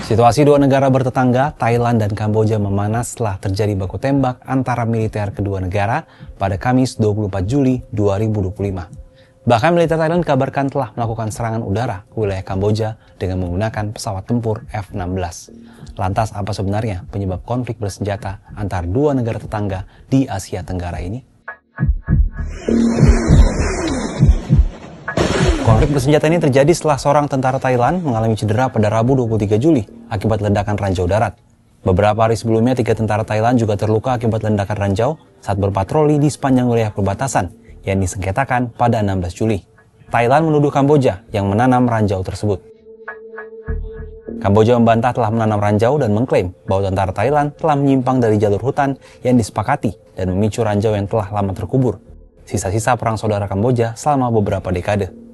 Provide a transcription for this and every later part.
Situasi dua negara bertetangga, Thailand dan Kamboja memanas setelah terjadi baku tembak antara militer kedua negara pada Kamis 24 Juli 2025. Bahkan militer Thailand dikabarkan telah melakukan serangan udara ke wilayah Kamboja dengan menggunakan pesawat tempur F-16. Lantas apa sebenarnya penyebab konflik bersenjata antar dua negara tetangga di Asia Tenggara ini? Konflik bersenjata ini terjadi setelah seorang tentara Thailand mengalami cedera pada Rabu 23 Juli akibat ledakan ranjau darat. Beberapa hari sebelumnya, 3 tentara Thailand juga terluka akibat ledakan ranjau saat berpatroli di sepanjang wilayah perbatasan yang disengketakan pada 16 Juli. Thailand menuduh Kamboja yang menanam ranjau tersebut. Kamboja membantah telah menanam ranjau dan mengklaim bahwa tentara Thailand telah menyimpang dari jalur hutan yang disepakati dan memicu ranjau yang telah lama terkubur. Sisa-sisa perang saudara Kamboja selama beberapa dekade.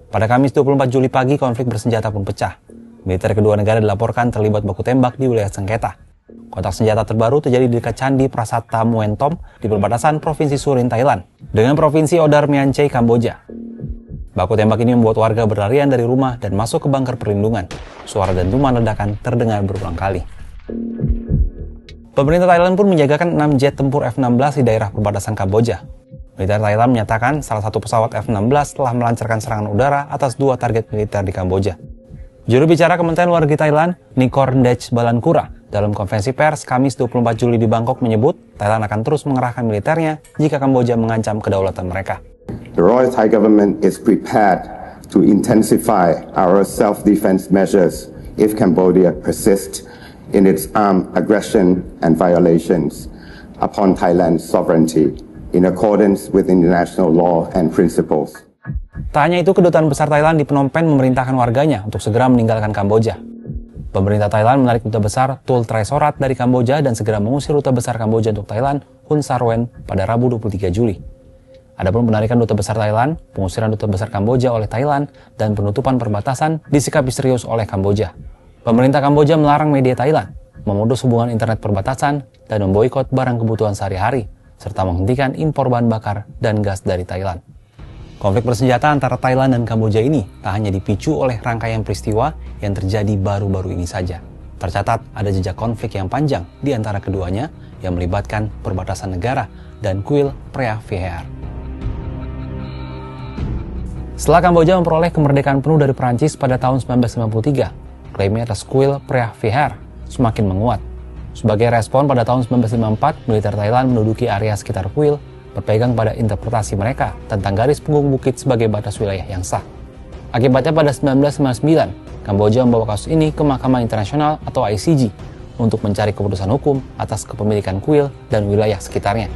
Pada Kamis 24 Juli pagi, konflik bersenjata pun pecah. Militer kedua negara dilaporkan terlibat baku tembak di wilayah sengketa. Kontak senjata terbaru terjadi di dekat Candi Prasata Muentom di perbatasan Provinsi Surin, Thailand, dengan Provinsi Odar Meanchey, Kamboja. Baku tembak ini membuat warga berlarian dari rumah dan masuk ke bunker perlindungan. Suara dentuman ledakan terdengar berulang kali. Pemerintah Thailand pun menjagakan 6 jet tempur F-16 di daerah perbatasan Kamboja. Militer Thailand menyatakan salah satu pesawat F-16 telah melancarkan serangan udara atas 2 target militer di Kamboja. Juru bicara Kementerian Luar Negeri Thailand, Nikorndej Balankura, dalam konferensi pers Kamis 24 Juli di Bangkok menyebut Thailand akan terus mengerahkan militernya jika Kamboja mengancam kedaulatan mereka. The Royal Thai government is prepared to intensify our self-defense measures if Cambodia persists in its armed aggression and violations upon Thailand's sovereignty, in accordance with international law and principles. Tak hanya itu, kedutaan besar Thailand di Phnom Penh memerintahkan warganya untuk segera meninggalkan Kamboja. Pemerintah Thailand menarik duta besar Tul Tresorat dari Kamboja dan segera mengusir duta besar Kamboja untuk Thailand, Hun Sarwen, pada Rabu 23 Juli. Adapun penarikan duta besar Thailand, pengusiran duta besar Kamboja oleh Thailand, dan penutupan perbatasan disikapi serius oleh Kamboja. Pemerintah Kamboja melarang media Thailand, memutus hubungan internet perbatasan, dan memboikot barang kebutuhan sehari-hari, serta menghentikan impor bahan bakar dan gas dari Thailand. Konflik bersenjata antara Thailand dan Kamboja ini tak hanya dipicu oleh rangkaian peristiwa yang terjadi baru-baru ini saja. Tercatat ada jejak konflik yang panjang di antara keduanya yang melibatkan perbatasan negara dan kuil Preah Vihear. Setelah Kamboja memperoleh kemerdekaan penuh dari Perancis pada tahun 1993, klaimnya atas kuil Preah Vihear semakin menguat. Sebagai respon, pada tahun 1954, militer Thailand menduduki area sekitar kuil, berpegang pada interpretasi mereka tentang garis punggung bukit sebagai batas wilayah yang sah. Akibatnya pada 1999, Kamboja membawa kasus ini ke Mahkamah Internasional atau ICJ untuk mencari keputusan hukum atas kepemilikan kuil dan wilayah sekitarnya.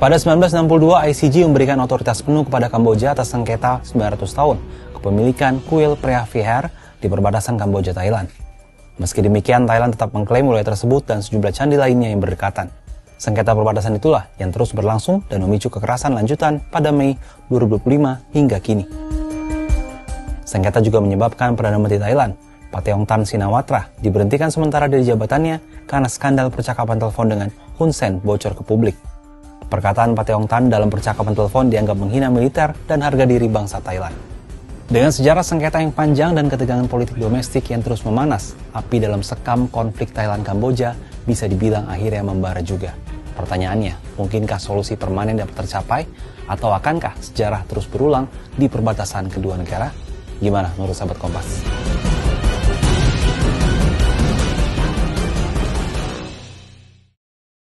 Pada 1962, ICJ memberikan otoritas penuh kepada Kamboja atas sengketa 900 tahun kepemilikan kuil Preah Vihear di perbatasan Kamboja, Thailand. Meski demikian, Thailand tetap mengklaim wilayah tersebut dan sejumlah candi lainnya yang berdekatan. Sengketa perbatasan itulah yang terus berlangsung dan memicu kekerasan lanjutan pada Mei 2025 hingga kini. Sengketa juga menyebabkan Perdana Menteri Thailand, Paetongtarn Shinawatra, diberhentikan sementara dari jabatannya karena skandal percakapan telepon dengan Hun Sen bocor ke publik. Perkataan Paetongtarn dalam percakapan telepon dianggap menghina militer dan harga diri bangsa Thailand. Dengan sejarah sengketa yang panjang dan ketegangan politik domestik yang terus memanas, api dalam sekam konflik Thailand-Kamboja bisa dibilang akhirnya membara juga. Pertanyaannya, mungkinkah solusi permanen dapat tercapai? Atau akankah sejarah terus berulang di perbatasan kedua negara? Gimana menurut sahabat Kompas?